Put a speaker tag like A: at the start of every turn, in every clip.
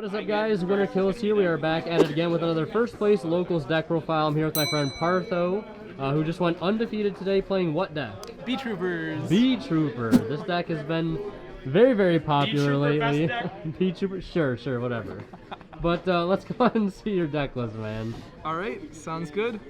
A: What is up, guys? Winner Kills here. We are back at it again with another first place locals deck profile. I'm here with my friend Partho, who just went undefeated today playing what deck?
B: Beetroopers.
A: Beetrooper. This deck has been very, very popular lately.
B: Beetrooper,
A: sure, whatever. But let's go ahead and see your deck list, man.
B: Alright, sounds good.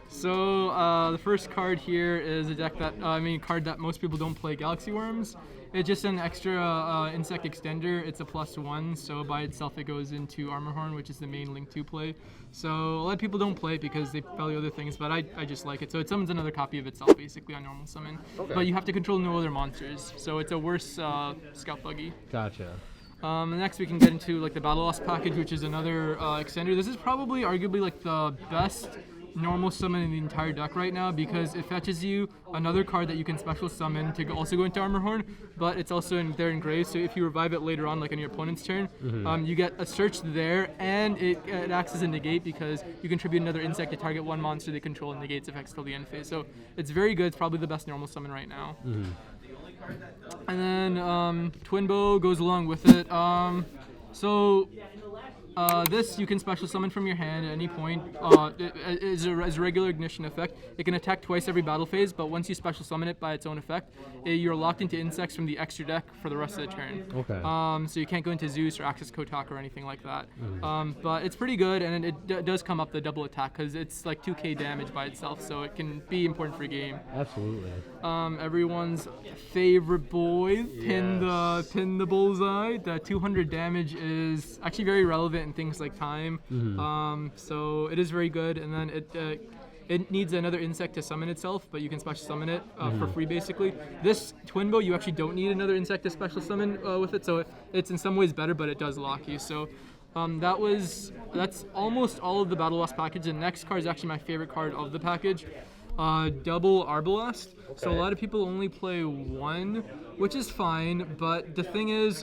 B: So the first card here is a deck that, card that most people don't play, Galaxy Worms. It's just an extra insect extender. It's a +1, so by itself it goes into Armor Horn, which is the main Link 2 play. So a lot of people don't play it because they value other things, but I just like it. So it summons another copy of itself, basically, on normal summon.
A: Okay.
B: But you have to control no other monsters, so it's a worse Scout Buggy.
A: Gotcha.
B: Next we can get into like the Battle Loss package, which is another extender. This is probably arguably like the best normal summon in the entire deck right now because it fetches you another card that you can special summon to also go into Armor Horn, but it's also there engraved, so if you revive it later on, like on your opponent's turn, you get a search there, and it acts as a negate because you contribute another insect to target one monster they control and negates effects till the end phase. So it's very good. It's probably the best normal summon right now. And then Twin Bow goes along with it. This you can special summon from your hand at any point. It is a regular ignition effect. It can attack twice every battle phase, but once you special summon it by its own effect, you're locked into insects from the extra deck for the rest of the turn.
A: Okay.
B: So you can't go into Zeus or Access Kotak or anything like that. But it's pretty good, and it does come up the double attack because it's like 2k damage by itself, so it can be important for a game.
A: Absolutely.
B: Everyone's favorite boy, pin the bullseye. The 200 damage is actually very relevant in things like time. So it is very good, and then it needs another insect to summon itself, but you can special summon it for free basically. This Twin Bow, you actually don't need another insect to special summon with it, so it's in some ways better, but it does lock you. So that's almost all of the Battle Loss package. The next card is actually my favorite card of the package. Double Arbalest. Okay. So a lot of people only play one, which is fine, but the thing is,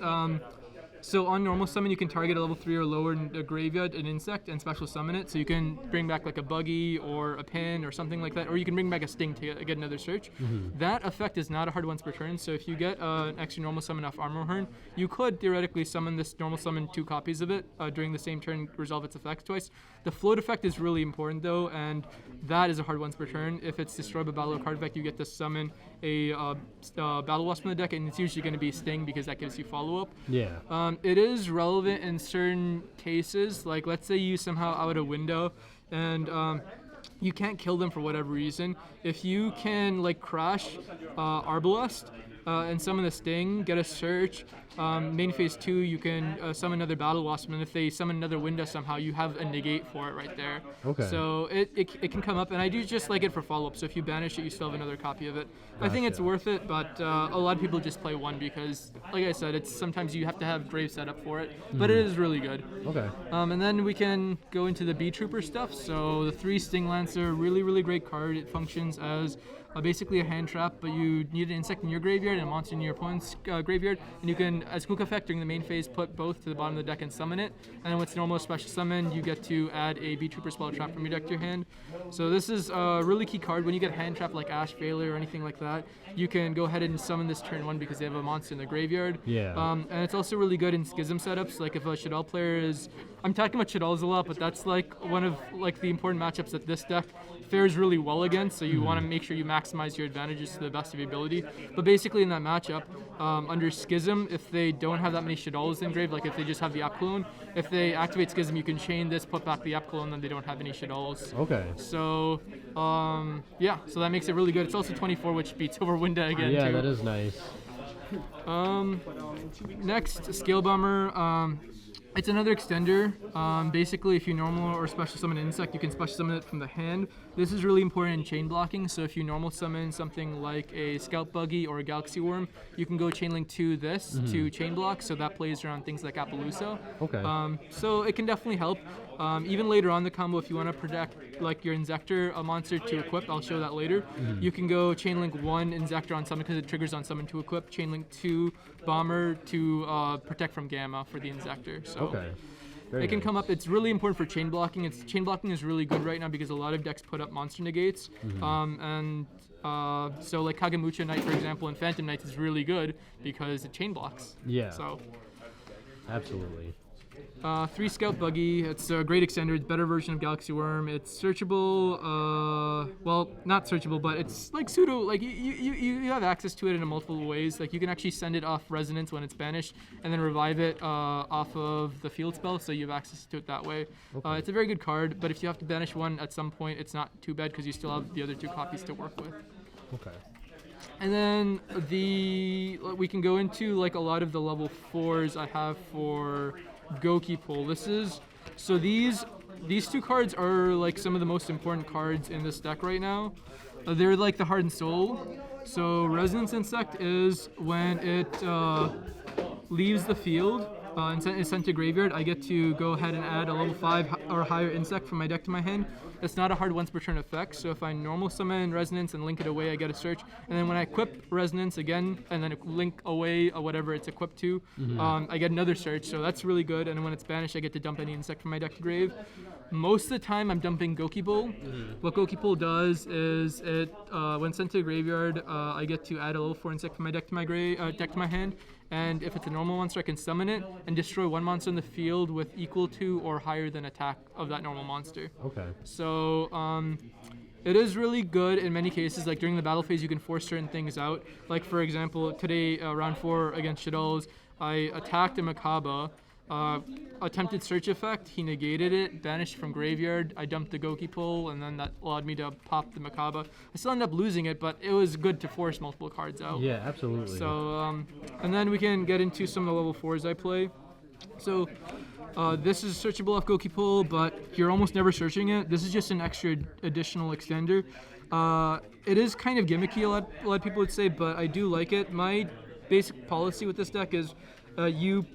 B: so on normal summon, you can target a level 3 or lower in the graveyard an insect and special summon it. So you can bring back like a buggy or a pin or something like that, or you can bring back a sting to get another search. That effect is not a hard once per turn. So if you get an extra normal summon off Armor Horn, you could theoretically summon this normal summon 2 copies of it during the same turn, resolve its effects twice. The float effect is really important though, and that is a hard once per turn. If it's destroyed by battle or card effect, you get to summon a Battle Wasp from the deck, and it's usually going to be Sting because that gives you follow up.
A: Yeah.
B: It is relevant in certain cases, like let's say you somehow out a window and you can't kill them for whatever reason. If you can like crash Arbalest and summon the Sting, get a search, main phase 2 you can summon another Battle Wasp, and if they summon another window somehow, you have a negate for it right there.
A: Okay.
B: So it can come up, and I do just like it for follow-up, so if you banish it, you still have another copy of it. Gotcha. I think it's worth it, but a lot of people just play one because, like I said, it's sometimes you have to have Grave set up for it, but it is really good.
A: Okay.
B: And then we can go into the Beetrooper stuff. So the 3 Sting Lancer, really great card. It functions as basically a hand trap, but you need an insect in your graveyard and a monster in your opponent's graveyard, and you can, as quick effect during the main phase, put both to the bottom of the deck and summon it. And then with normal special summon, you get to add a Beetrooper spell trap from your deck to your hand. So this is a really key card. When you get hand trap like Ash Failure or anything like that, you can go ahead and summon this turn 1 because they have a monster in the graveyard.
A: Yeah.
B: And it's also really good in Schism setups. Like if a Shaddoll player is, I'm talking about Shadolls a lot, but that's like one of like the important matchups that this deck fares really well against, so you want to make sure you maximize your advantages to the best of your ability. But basically in that matchup, under Schism, if they don't have that many Shadolls engraved, like if they just have the App Clone, if they activate Schism, you can chain this, put back the App Clone, then they don't have any Shadolls.
A: Okay.
B: So, yeah, so that makes it really good. It's also 24, which beats over Winda again,
A: Yeah,
B: too.
A: that is nice.
B: Next, Scale Bomber. It's another extender. Basically, if you normal or special summon an insect, you can special summon it from the hand. This is really important in chain blocking, so if you normal summon something like a Scout Buggy or a Galaxy Worm, you can go chain link to this to chain block, so that plays around things like Appaloosa.
A: Okay.
B: So it can definitely help. Even later on the combo, if you want to protect like your Inzektor, a monster to equip, I'll show that later, you can go chain link 1 Inzektor on summon because it triggers on summon to equip, chain link 2 Bomber to protect from Gamma for the Inzektor. So
A: Okay.
B: It can come up. It's really important for chain blocking. Chain blocking is really good right now because a lot of decks put up monster negates. So like Kagemucha Knight, for example, and Phantom Knight is really good because it chain blocks.
A: Yeah.
B: So
A: Absolutely.
B: 3 Scout Buggy. It's a great extender. It's a better version of Galaxy Worm. It's searchable. Well, not searchable, but it's like pseudo. Like you have access to it in multiple ways. Like you can actually send it off Resonance when it's banished, and then revive it off of the field spell, so you have access to it that way.
A: Okay.
B: It's a very good card, but if you have to banish one at some point, it's not too bad because you still have the other 2 copies to work with.
A: Okay.
B: And then we can go into like a lot of the level 4s I have for Goki Pull. These 2 cards are like some of the most important cards in this deck right now. They're like the heart and soul. So Resonance Insect is when it leaves the field and is sent to graveyard, I get to go ahead and add a level 5 or higher insect from my deck to my hand. It's not a hard once per turn effect, so if I normal summon Resonance and link it away, I get a search. And then when I equip Resonance again, and then link away whatever it's equipped to, I get another search, so that's really good. And when it's banished, I get to dump any insect from my deck to grave. Most of the time, I'm dumping Goki Pull. What Goki Pull does is it, when sent to the graveyard, I get to add a level 4 insect from my deck to my hand. And if it's a normal monster, I can summon it and destroy 1 monster in the field with equal to or higher than attack of that normal monster.
A: Okay.
B: So it is really good in many cases. Like during the battle phase, you can force certain things out. Like for example, today, round 4 against Shaddolls, I attacked a Makaba. Attempted search effect, he negated it, banished from graveyard, I dumped the Goki Pull, and then that allowed me to pop the Makaba. I still ended up losing it, but it was good to force multiple cards out.
A: Yeah, absolutely.
B: So, and then we can get into some of the level 4s I play. So, this is searchable off Goki Pull, but you're almost never searching it. This is just an extra additional extender. It is kind of gimmicky, a lot of people would say, but I do like it. My basic policy with this deck is you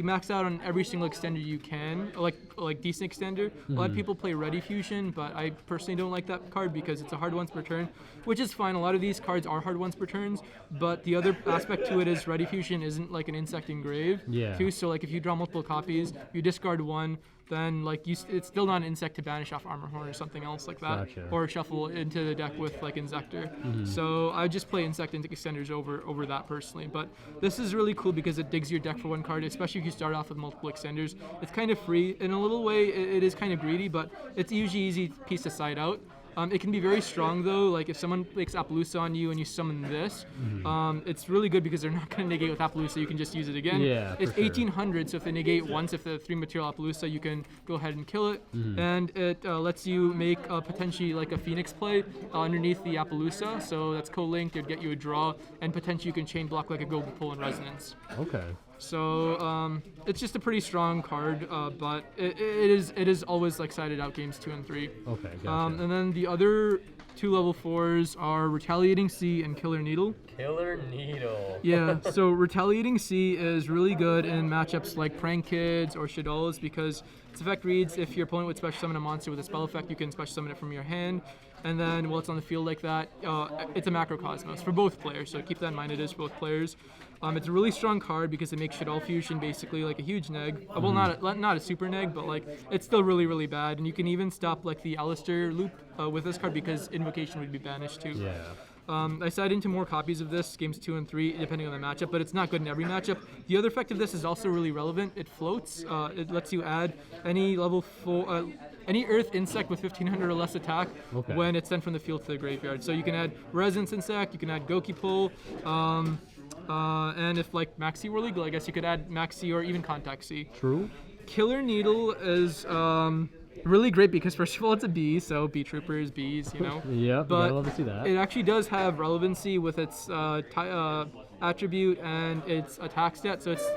B: max out on every single extender you can, like decent extender. A lot of people play Ready Fusion, but I personally don't like that card because it's a hard once per turn, which is fine. A lot of these cards are hard once per turns, but the other aspect to it is Ready Fusion isn't like an insect engrave.
A: Yeah.
B: Too. So like if you draw multiple copies, you discard one, then like it's still not an insect to banish off Armor Horn or something else like that,
A: Gotcha.
B: or shuffle into the deck with like Insector. So I just play insect extenders over that personally. But this is really cool because it digs your deck for 1 card, especially if you start off with multiple extenders. It's kind of free in a little way. It is kind of greedy, but it's usually easy piece to side out. It can be very strong though, like if someone makes Appaloosa on you and you summon this, it's really good because they're not going to negate with Appaloosa, you can just use it again.
A: Yeah,
B: it's
A: for sure.
B: 1800, so if they negate once, if the 3 material Appaloosa, you can go ahead and kill it. And it lets you make potentially like a Phoenix play underneath the Appaloosa, so that's co-linked, it'd get you a draw, and potentially you can chain block like a Goki Pull and Resonance.
A: Okay.
B: So it's just a pretty strong card, but it is always like sided out games 2 and 3.
A: Okay, gotcha.
B: And then the other 2 level 4s are Retaliating Sea and Killer Needle.
A: Killer Needle.
B: Yeah, so Retaliating Sea is really good in matchups like Prank Kids or Shaddolls because its effect reads, if your opponent would special summon a monster with a spell effect, you can special summon it from your hand. And then while it's on the field like that, it's a Macrocosmos for both players, so keep that in mind, it is for both players. It's a really strong card because it makes Shaddol Fusion basically like a huge neg. Well, not a super neg, but like it's still really, really bad. And you can even stop like the Alistair loop with this card because Invocation would be banished too.
A: Yeah.
B: I side into more copies of this, games 2 and 3, depending on the matchup, but it's not good in every matchup. The other effect of this is also really relevant. It floats. It lets you add any level 4, any Earth insect with 1500 or less attack when it's sent from the field to the graveyard. So you can add Resonance Insect, you can add Goki Pull, and if like Maxi were legal, I guess you could add Maxi or even Contact Sea.
A: True.
B: Killer Needle is really great because first of all it's a bee, so Beetrooper is bees, you know.
A: Yeah,
B: but
A: I love to see that.
B: It actually does have relevancy with its attribute and its attack stat. So it's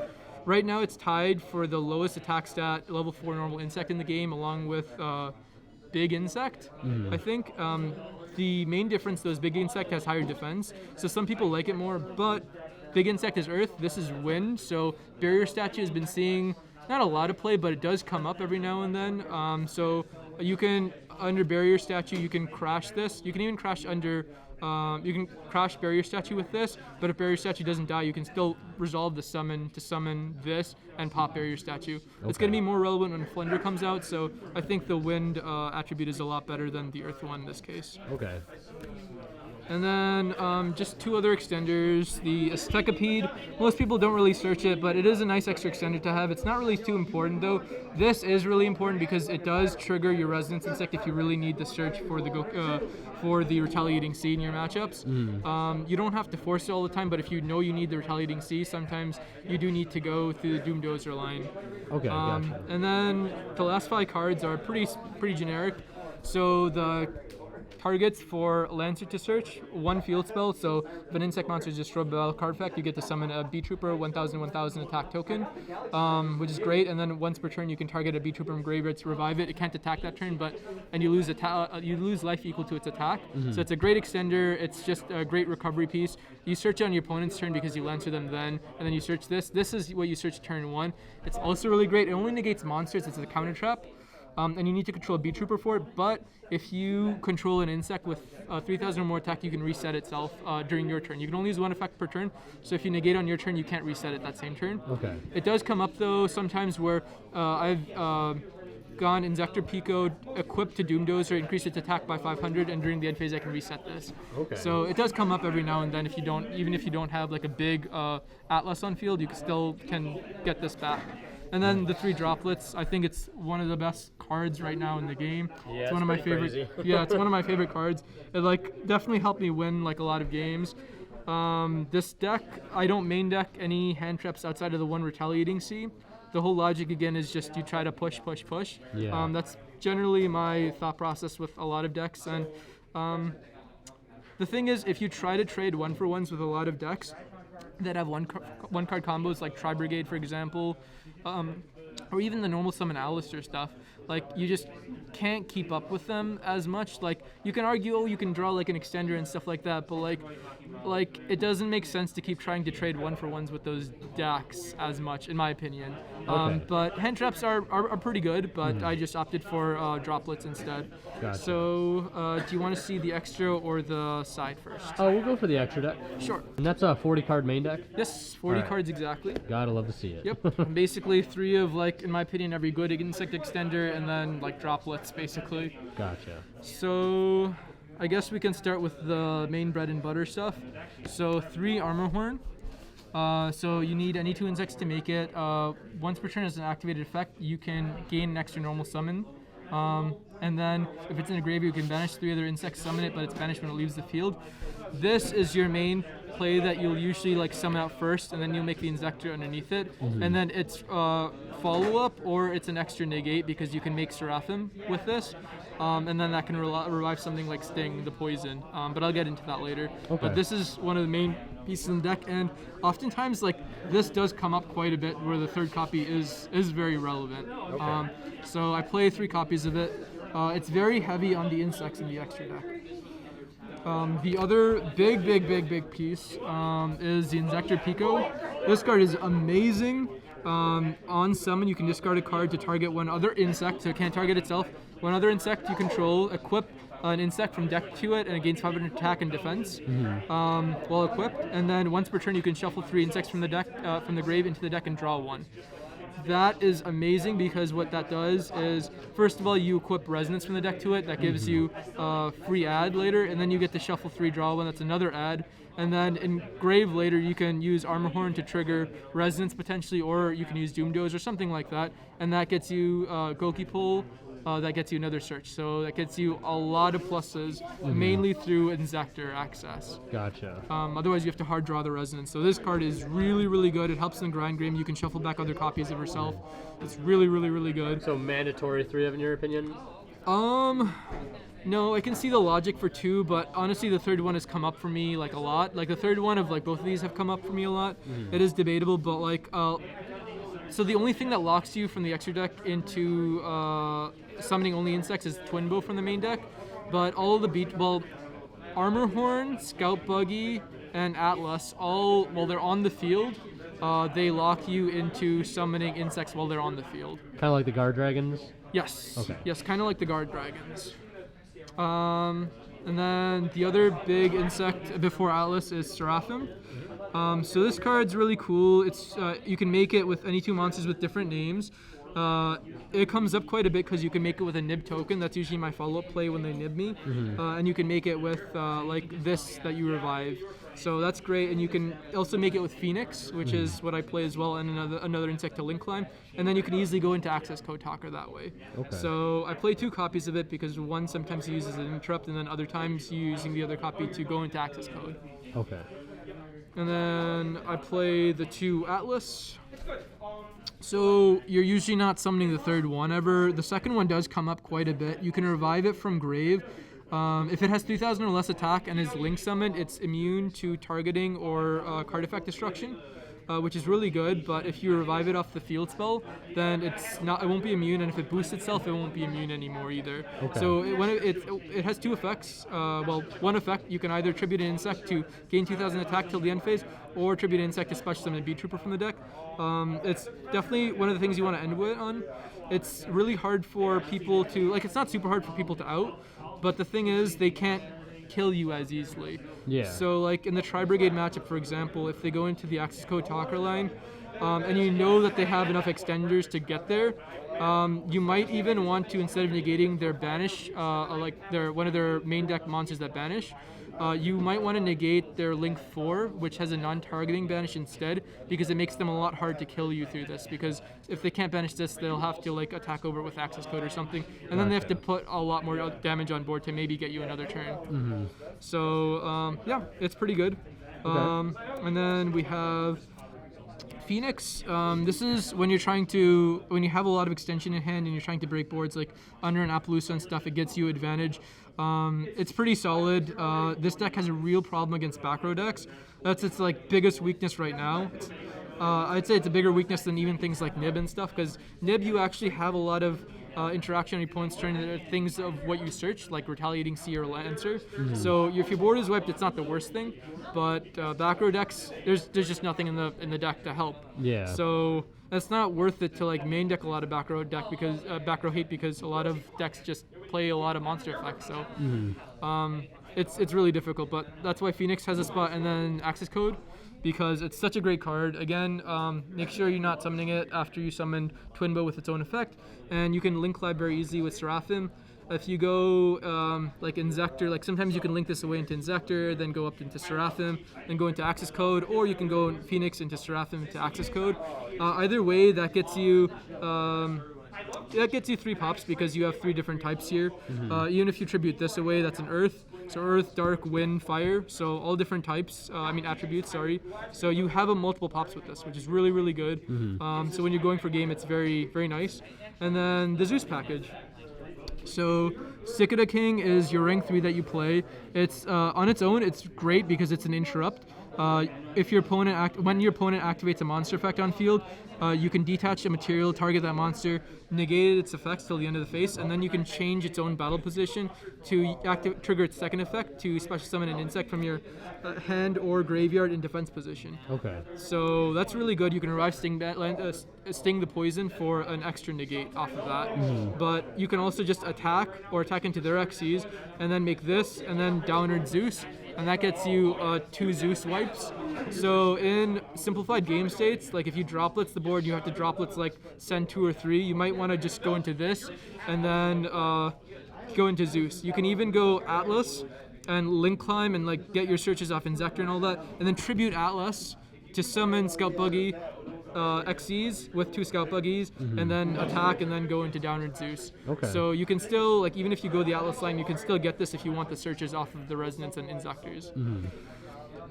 B: right now it's tied for the lowest attack stat, level 4 normal insect in the game, along with Big Insect. I think the main difference though is Big Insect has higher defense, so some people like it more. But Big Insect is Earth, this is Wind, so Barrier Statue has been seeing not a lot of play, but it does come up every now and then. So you can, under Barrier Statue, you can crash this. You can even crash under, you can crash Barrier Statue with this, but if Barrier Statue doesn't die, you can still resolve the summon to summon this and pop Barrier Statue. It's going to be more relevant when Flender comes out, so I think the Wind attribute is a lot better than the Earth one in this case.
A: Okay.
B: And then just 2 other extenders. The Aztekapede, most people don't really search it, but it is a nice extra extender to have. It's not really too important though. This is really important because it does trigger your Resonance Insect if you really need to search for the Retaliating Sea in your matchups. You don't have to force it all the time, but if you know you need the Retaliating Sea, sometimes you do need to go through the Doomdozer line.
A: Okay, gotcha.
B: And then the last 5 cards are pretty generic. So the targets for Lancer to search, 1 field spell. So if an insect monster is destroyed by a card effect, you get to summon a Beetrooper 1000/1000 attack token, which is great. And then once per turn, you can target a Beetrooper from graveyard to revive it. It can't attack that turn, and you lose life equal to its attack. So it's a great extender. It's just a great recovery piece. You search on your opponent's turn because you Lancer them then, and then you search this. This is what you search turn 1. It's also really great. It only negates monsters. It's a counter trap. And you need to control a Beetrooper for it, but if you control an insect with 3,000 or more attack, you can reset itself during your turn. You can only use 1 effect per turn, so if you negate on your turn, you can't reset it that same turn.
A: Okay.
B: It does come up, though, sometimes where I've gone Inzektor Pico, equipped to Doomdozer, increase its attack by 500, and during the end phase, I can reset this.
A: Okay.
B: So it does come up every now and then. Even if you don't have like a big Atlas on field, you can get this back. And then the 3 droplets, I think it's one of the best cards right now in the game.
A: Yeah,
B: it's one of my favorite.
A: crazy.
B: Yeah, it's one of my favorite cards. It definitely helped me win a lot of games. This deck, I don't main deck any hand traps outside of the 1 Retaliating Sea. The whole logic again is just you try to push.
A: Yeah.
B: That's generally my thought process with a lot of decks. And the thing is, if you try to trade 1-for-1s with a lot of decks that have one card combos like Tri-Brigade, for example, or even the normal summon Alistair stuff, you just can't keep up with them as much. You can argue, you can draw an extender and stuff like that, but it doesn't make sense to keep trying to trade 1-for-1s with those decks as much, in my opinion.
A: Okay.
B: But hand traps are pretty good, but I just opted for droplets instead.
A: Gotcha.
B: So do you want to see the extra or the side first?
A: Oh, we'll go for the extra deck.
B: Sure.
A: And that's a 40 card main deck?
B: Yes, 40
A: Alright.
B: cards exactly.
A: Gotta love to see it.
B: Yep. Basically 3 of in my opinion, every good insect extender, and then droplets basically.
A: Gotcha.
B: So I guess we can start with the main bread and butter stuff. So 3 Armor Horn. So you need any 2 insects to make it. Once per turn as an activated effect, you can gain an extra normal summon. And then if it's in a graveyard, you can banish 3 other insects, summon it, but it's banished when it leaves the field. This is your main play that you'll usually summon out first, and then you'll make the Inzektor underneath it. And then it's follow-up, or it's an extra negate because you can make Seraphim with this. And then that can revive something like Sting, the poison. But I'll get into that later.
A: Okay.
B: But this is one of the main pieces in the deck, and oftentimes this does come up quite a bit where the 3rd copy is very relevant.
A: Okay.
B: So I play 3 copies of it. It's very heavy on the insects in the extra deck. The other big piece is the Inzektor Pico. This card is amazing. On summon, you can discard a card to target one other insect, so it can't target itself. One other insect you control, equip an insect from deck to it, and it gains 500 attack and defense while equipped. And then once per turn, you can shuffle 3 insects from the deck, from the grave into the deck, and draw 1. That is amazing because what that does is, first of all, you equip Resonance from the deck to it. That gives you free add later, and then you get to shuffle 3, draw 1. That's another add. And then in grave later, you can use Armor Horn to trigger Resonance potentially, or you can use Doomdoze or something like that. And that gets you Goki Pull. That gets you another search. So that gets you a lot of pluses, mainly through Inzektor access.
A: Gotcha.
B: Otherwise, you have to hard draw the Resonance. So this card is really good. It helps in the grind game. You can shuffle back other copies of yourself. It's really good.
A: So mandatory 3 of in your opinion?
B: No, I can see the logic for 2, but honestly, the 3rd one has come up for me a lot. The 3rd one of both of these have come up for me a lot. It is debatable, but so the only thing that locks you from the extra deck into summoning only insects is Twin Bow from the main deck. But all of the Armor Horn, Scout Buggy, and Atlas, all while they're on the field, they lock you into summoning insects while they're on the field.
A: Kind of like the Guard Dragons?
B: Yes.
A: Okay.
B: Yes, kind of like the Guard Dragons. And then the other big insect before Atlas is Seraphim. So this card's really cool. It's you can make it with any 2 monsters with different names. It comes up quite a bit because you can make it with a nib token. That's usually my follow-up play when they nib me. And you can make it with like this that you revive. So that's great, and you can also make it with Phoenix, which is what I play as well, and another insect to link climb. And then you can easily go into access code talker that way.
A: Okay.
B: So I play 2 copies of it because one sometimes you use as an interrupt, and then other times you're using the other copy to go into access code.
A: Okay.
B: And then I play the 2 Atlas. So you're usually not summoning the 3rd one ever. The 2nd one does come up quite a bit. You can revive it from grave. If it has 3,000 or less attack and is link summoned, it's immune to targeting or card effect destruction, which is really good. But if you revive it off the field spell, then it won't be immune, and if it boosts itself, it won't be immune anymore either.
A: Okay.
B: So it has 2 effects. Well, one effect, you can either tribute an insect to gain 2,000 attack till the end phase, or tribute an insect to special summon a Beetrooper from the deck. It's definitely one of the things you want to end with on. It's really hard for people to, like, it's not super hard for people to out, but the thing is, they can't kill you as easily.
A: Yeah.
B: So, like, in the Tri-Brigade matchup, for example, if they go into the Access Code Talker line, and you know that they have enough extenders to get there, you might even want to, instead of negating their banish, like one of their main deck monsters that banish, you might want to negate their Link 4, which has a non-targeting banish instead, because it makes them a lot hard to kill you through this, because if they can't banish this, they'll have to like attack over with access code or something, and then they have to put a lot more damage on board to maybe get you another turn. So yeah, it's pretty good. And then we have Phoenix. This is when you have a lot of extension in hand and you're trying to break boards like under an Appaloosa and stuff, it gets you advantage. It's pretty solid. This deck has a real problem against back row decks. That's its like biggest weakness right now. I'd say it's a bigger weakness than even things like Nib and stuff, because Nib you actually have a lot of interaction on your opponent's turn into things of what you search, like Retaliating Sea or Lancer. So if your board is wiped, it's not the worst thing, but back row decks, there's just nothing in the deck to help.
A: Yeah.
B: So it's not worth it to like main deck a lot of back row hate, because a lot of decks just play a lot of monster effects. So it's really difficult, but that's why Phoenix has a spot, and then Access Code, because it's such a great card. Again, make sure you're not summoning it after you summon Twin Bow with its own effect, and you can link Clyde very easily with Seraphim. If you go like Inzector, like sometimes you can link this away into Inzector, then go up into Seraphim, then go into Access Code, or you can go Phoenix into Seraphim to Access Code. Either way, that gets you 3 pops, because you have 3 different types here. Even if you tribute this away, that's an Earth. So Earth, Dark, Wind, Fire. So all different types, attributes, sorry. So you have multiple pops with this, which is really, really good. So when you're going for game, it's very, very nice. And then the Zeus package. So Cicada King is your rank 3 that you play. It's on its own, it's great because it's an interrupt. If your opponent when your opponent activates a monster effect on field, you can detach a material, target that monster, negate its effects till the end of the phase, and then you can change its own battle position to trigger its second effect to special summon an insect from your hand or graveyard in defense position.
A: Okay.
B: So that's really good. You can revive Sting the Poison for an extra negate off of that. But you can also just attack into their Xyz, and then make this, and then Downward Zeus, and that gets you 2 Zeus wipes. So in simplified game states, like if you droplets the board, you have to droplets like send 2 or 3. You might want to just go into this and then go into Zeus. You can even go Atlas and link climb and like get your searches off Inzector and all that, and then tribute Atlas to summon Scout Buggy Xyz with 2 Scout Buggies, and then attack and then go into Downward Zeus.
A: Okay.
B: So you can still, like, even if you go the Atlas line, you can still get this if you want the searches off of the Resonance and Inzectors.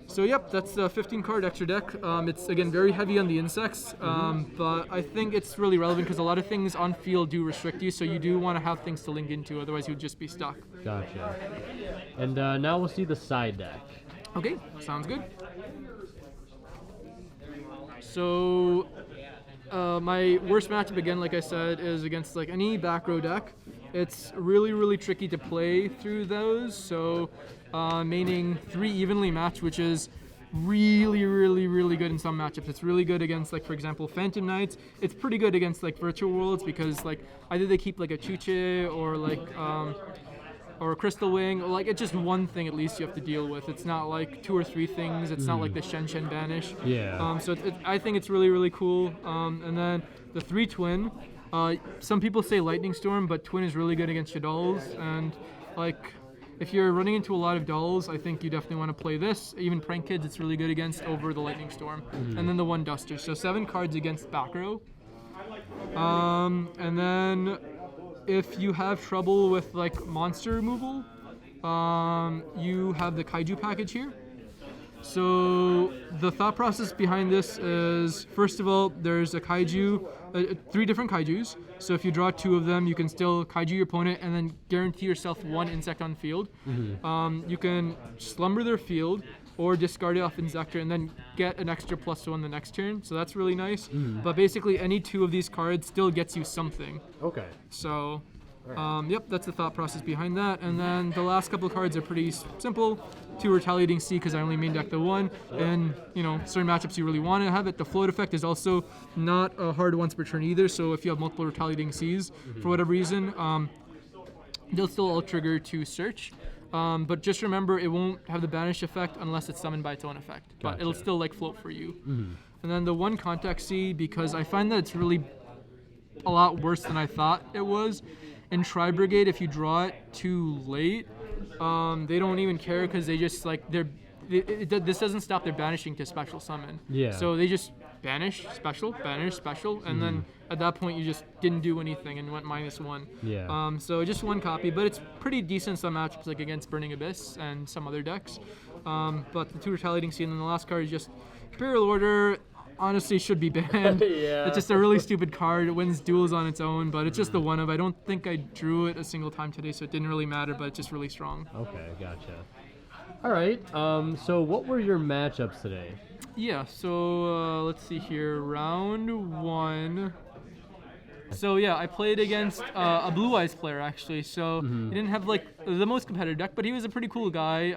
B: So yep, that's a 15 card extra deck. It's again very heavy on the insects, but I think it's really relevant because a lot of things on field do restrict you, so you do want to have things to link into, otherwise you'd just be stuck.
A: Gotcha. And now we'll see the side deck.
B: Okay, sounds good. So my worst matchup, again, like I said, is against like any back row deck. It's really, really tricky to play through those. So maining 3 evenly matched, which is really, really, really good in some matchups. It's really good against, like, for example, Phantom Knights. It's pretty good against like Virtual Worlds, because like either they keep like a Chuche or like or a Crystal Wing, or like it's just one thing at least you have to deal with. It's not like 2 or 3 things. It's not like the Shen Banish.
A: Yeah.
B: So I think it's really, really cool. And then the 3 twin. Some people say Lightning Storm, but Twin is really good against your dolls. And like, if you're running into a lot of dolls, I think you definitely want to play this. Even Prank Kids, it's really good against over the Lightning Storm. And then the one Duster. So 7 cards against back row. And then if you have trouble with like monster removal, you have the Kaiju package here. So the thought process behind this is, first of all, there's a kaiju, 3 different kaijus. So if you draw 2 of them, you can still kaiju your opponent and then guarantee yourself 1 insect on field. You can slumber their field or discard it off Insector and then get an extra +1 the next turn. So that's really nice. But basically any 2 of these cards still gets you something.
A: Okay.
B: So yep, that's the thought process behind that. And then the last couple of cards are pretty simple. 2 Retaliating Sea because I only main deck the 1. And, you know, certain matchups you really want to have it. The float effect is also not a hard once per turn either. So if you have multiple Retaliating Seas for whatever reason, they'll still all trigger to search. But just remember, it won't have the banish effect unless it's summoned by its own effect. But it'll still like float for you. And then the 1 Contact Sea, because I find that it's really a lot worse than I thought it was. In Tri-Brigade, if you draw it too late, they don't even care because they just like this doesn't stop their banishing to special summon.
A: Yeah.
B: So they just banish special, and then at that point you just didn't do anything and went -1.
A: Yeah.
B: So just 1 copy, but it's pretty decent in some matchups like against Burning Abyss and some other decks. But the 2 Retaliating Sea and then the last card is just Imperial Order. Honestly, should be banned.
A: Yeah.
B: It's just a really stupid card. It wins duels on its own, but it's just the one of. I don't think I drew it a single time today, so it didn't really matter, but it's just really strong.
A: Okay, gotcha. All right, so what were your matchups today?
B: Yeah, so let's see here. Round 1. So yeah, I played against a Blue Eyes player actually. So he didn't have like the most competitive deck, but he was a pretty cool guy.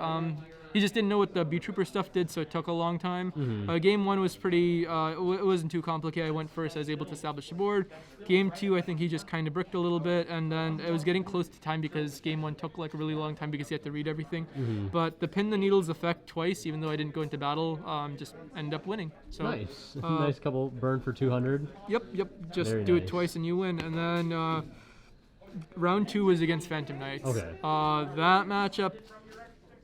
B: He just didn't know what the Beetrooper stuff did, so it took a long time. Game 1 was pretty, it wasn't too complicated. I went first, I was able to establish the board. Game 2, I think he just kind of bricked a little bit, and then it was getting close to time because Game 1 took like a really long time because he had to read everything. But the Pin the Needles effect twice, even though I didn't go into battle, just ended up winning. So
A: Nice. Nice couple burn for 200.
B: Yep, just
A: Very
B: do it
A: nice.
B: twice and you win. And then round 2 was against Phantom Knights.
A: Okay.
B: That matchup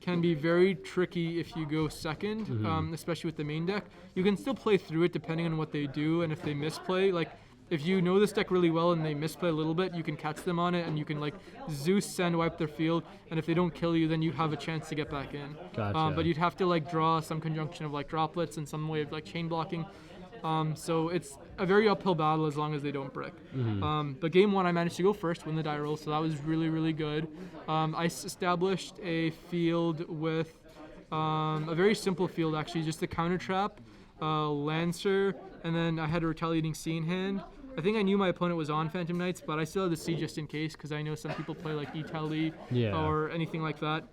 B: can be very tricky if you go second, especially with the main deck. You can still play through it depending on what they do, and if they misplay, like if you know this deck really well and they misplay a little bit, you can catch them on it and you can like Zeus send wipe their field, and if they don't kill you, then you have a chance to get back in.
A: Gotcha.
B: But you'd have to like draw some conjunction of like droplets and some way of like chain blocking. So it's a very uphill battle as long as they don't brick. But game 1, I managed to go first, win the die roll, so that was really, really good. I established a field with a very simple field, actually, just a counter trap, Lancer, and then I had a Retaliating Sea in hand. I think I knew my opponent was on Phantom Knights, but I still had the Sea just in case, because I know some people play like Italy or anything like that.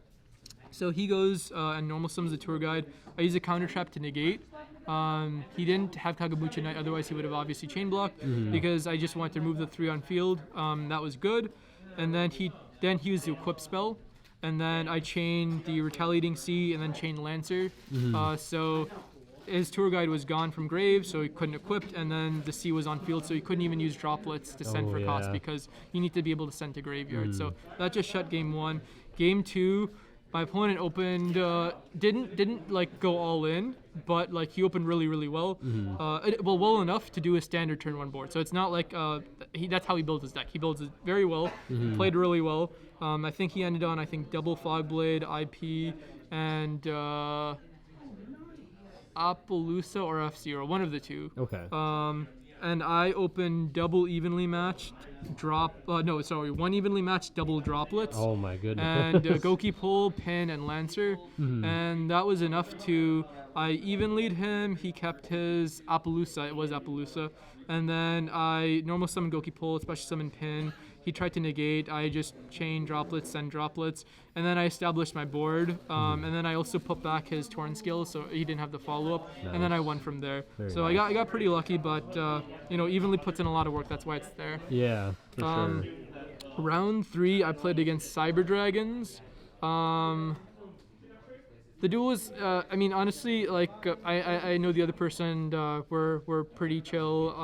B: So he goes and normal summons the tour guide. I use a counter trap to negate. He didn't have Kagabuchi Knight, otherwise he would have obviously chain blocked because I just wanted to remove the 3 on field. That was good. And then he used the equip spell. And then I chained the Retaliating Sea and then chained Lancer. So his tour guide was gone from grave, so he couldn't equip, and then the Sea was on field, so he couldn't even use droplets to send for cost because you need to be able to send to graveyard. So that just shut game 1. Game 2, my opponent opened, didn't like go all in, but like he opened really, really well. Well enough to do a standard turn 1 board. So it's not like that's how he builds his deck. He builds it very well, played really well. I think he ended on double Fogblade, IP, and Appaloosa or F-Zero, one of the 2.
A: Okay.
B: And I opened double evenly matched one evenly matched double droplets.
A: Oh my goodness.
B: And Goki Pole, Pin, and Lancer. And that was enough to, I even lead him, he kept his Appaloosa, it was Appaloosa. And then I normal summon Goki Pole, special summon Pin. He tried to negate, I just chain droplets, send droplets. And then I established my board. And then I also put back his Torn skill, so he didn't have the follow-up. Nice. And then I won from there. So nice. I got pretty lucky, but evenly puts in a lot of work, that's why it's there.
A: Yeah, for sure.
B: Round 3, I played against Cyber Dragons. The duel was, I mean, honestly, like I know the other person, we're pretty chill,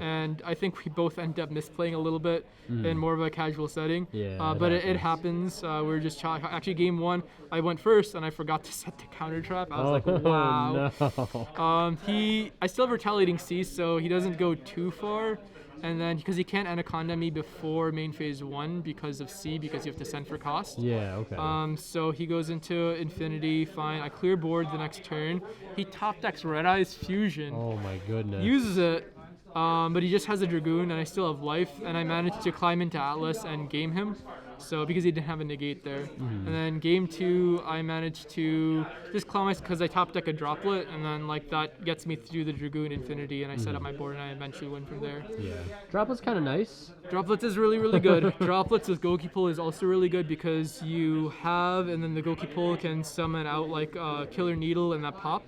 B: and I think we both ended up misplaying a little bit in more of a casual setting.
A: Yeah,
B: But it happens. We were just actually game one. I went first, and I forgot to set the counter trap. I was like, wow.
A: No.
B: I still have retaliating C, so he doesn't go too far. And then, because he can't anaconda me before main phase 1 because of C, because you have to send for cost.
A: Yeah, okay.
B: So he goes into Infinity, fine. I clear board the next turn. He top decks Red Eyes Fusion.
A: Oh my goodness.
B: Uses it, but he just has a Dragoon, and I still have life. And I managed to climb into Atlas and game him. So because he didn't have a negate there. And then game 2, I managed to just climb because I top deck a droplet, and then like that gets me through the Dragoon Infinity, and I set up my board, and I eventually win from there.
A: Yeah. Droplet's kind of nice.
B: Droplets is really, really good. Droplets with Goki Pull is also really good because you have, and then the Goki Pull can summon out like Killer Needle and that pop.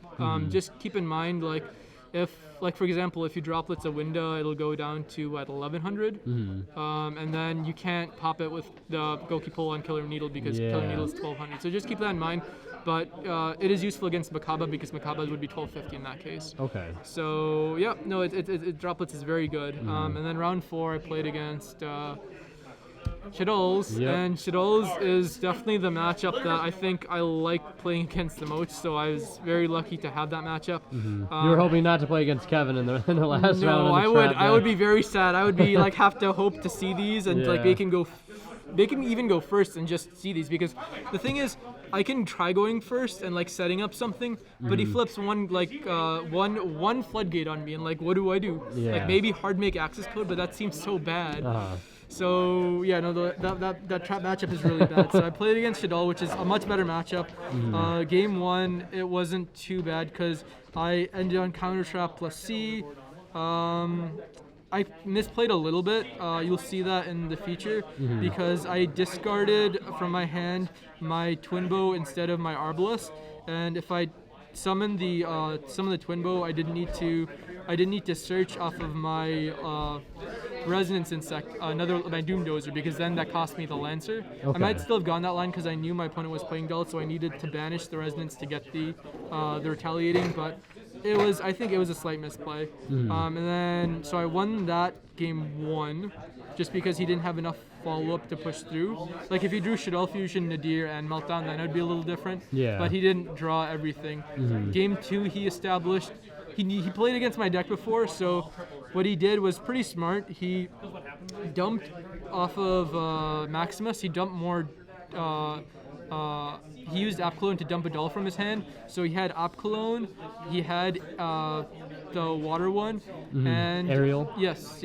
B: Just keep in mind, like, if, like for example, if you droplets a window, it'll go down to at 1100, and then you can't pop it with the Goki Pull on Killer Needle because Killer Needle is 1200. So just keep that in mind. But it is useful against Makaba because Makaba would be 1250 in that case.
A: Okay.
B: So yeah, no, it droplets is very good. And then round 4, I played against Shadows, and Shadows is definitely the matchup that I think I like playing against the most. So I was very lucky to have that matchup.
A: You were hoping not to play against Kevin in the last round.
B: No, I would be very sad. I would be like have to hope to see these, and like they can even go first and just see these, because the thing is, I can try going first and like setting up something, but he flips one floodgate on me, and like what do I do? Like maybe hard make access code, but that seems so bad. So yeah, no, that trap matchup is really bad. So I played against Shadal, which is a much better matchup. Game 1, it wasn't too bad because I ended on counter trap plus C. I misplayed a little bit. You'll see that in the feature because I discarded from my hand my Twin Bow instead of my Arbalest, and if I summoned the Twin Bow, I didn't need to search off of my Resonance Insect, my Doom Dozer, because then that cost me the Lancer. I might still have gone that line because I knew my opponent was playing Dull, so I needed to banish the Resonance to get the retaliating, but I think it was a slight misplay. And then, so I won that game 1 just because he didn't have enough follow-up to push through. Like if he drew Shadal Fusion, Nadir, and Meltdown, then it would be a little different. But he didn't draw everything. Game 2, he established, he played against my deck before, so what he did was pretty smart. He dumped off of Maximus, he dumped more, he used App Cologne to dump a doll from his hand. So he had App Cologne, he had the water one, and
A: Ariel.
B: Yes.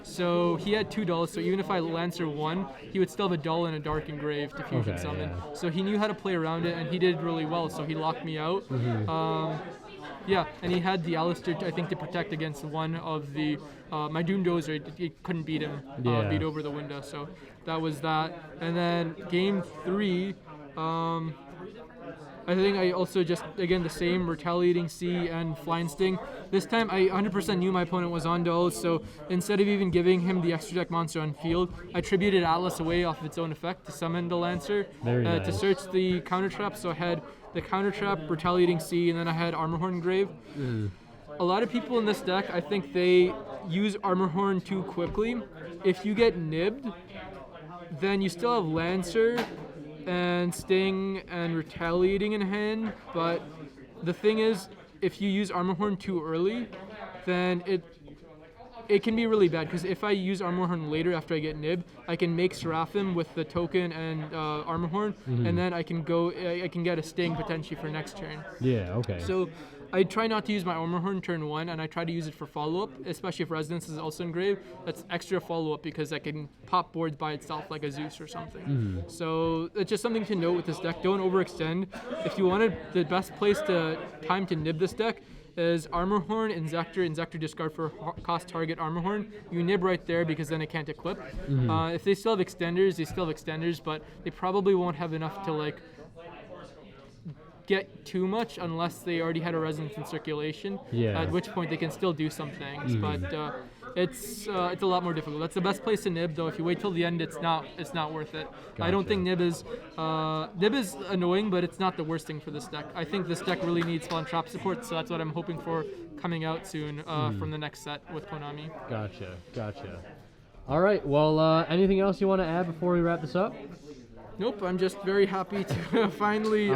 B: So he had 2 dolls. So even if I Lancer 1, he would still have a doll and a Dark Engrave to fusion summon. So he knew how to play around it, and he did really well. So he locked me out. And he had the Alistair, I think, to protect against one of the my Doom Dozer. He couldn't beat him, beat over the window. So that was that. And then game 3. I think I also just, again, the same retaliating C and Flying Sting. This time I 100% knew my opponent was on dolls, so instead of even giving him the extra deck monster on field, I tributed Atlas away off of its own effect to summon the Lancer to search the counter trap. So I had the counter trap, retaliating C, and then I had Armorhorn Grave. A lot of people in this deck, I think they use Armorhorn too quickly. If you get nibbed, then you still have Lancer and Sting and retaliating in hand, but the thing is, if you use Armorhorn too early, then it can be really bad, because if I use Armorhorn later after I get nibbed, I can make Seraphim with the token and Armorhorn, and then I can get a Sting potentially for next turn. So I try not to use my Armorhorn turn 1, and I try to use it for follow-up, especially if Resonance is also engraved. That's extra follow-up because I can pop boards by itself like a Zeus or something. So it's just something to note with this deck. Don't overextend. If you wanted, the best place to nib this deck is Armorhorn, Inzector discard for cost target Armorhorn. You nib right there because then it can't equip. If they still have extenders, they still have extenders, but they probably won't have enough to like get too much unless they already had a Resonance in circulation, at which point they can still do some things. But it's a lot more difficult. That's the best place to nib, though. If you wait till the end, it's not worth it. I don't think nib is annoying, but it's not the worst thing for this deck. I think this deck really needs spell and trap support, so that's what I'm hoping for coming out soon from the next set with Konami.
A: Gotcha. All right. Well, anything else you want to add before we wrap this up?
B: Nope, I'm just very happy to finally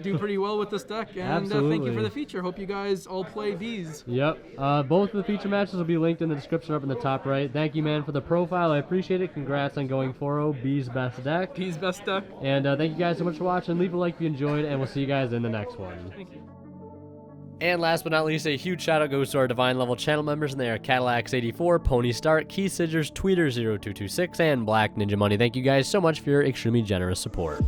B: do pretty well with this deck, and thank you for the feature. Hope you guys all play these.
A: Yep, both of the feature matches will be linked in the description up in the top right. Thank you, man, for the profile. I appreciate it. Congrats on going 4-0. B's best deck.
B: B's best deck.
A: And thank you guys so much for watching. Leave a like if you enjoyed, and we'll see you guys in the next one.
B: Thank you.
A: And last but not least, a huge shout out goes to our Divine Level channel members, and they are Cadillacs84, Pony Start, Key Scissors, Tweeter0226, and Black Ninja Money. Thank you guys so much for your extremely generous support.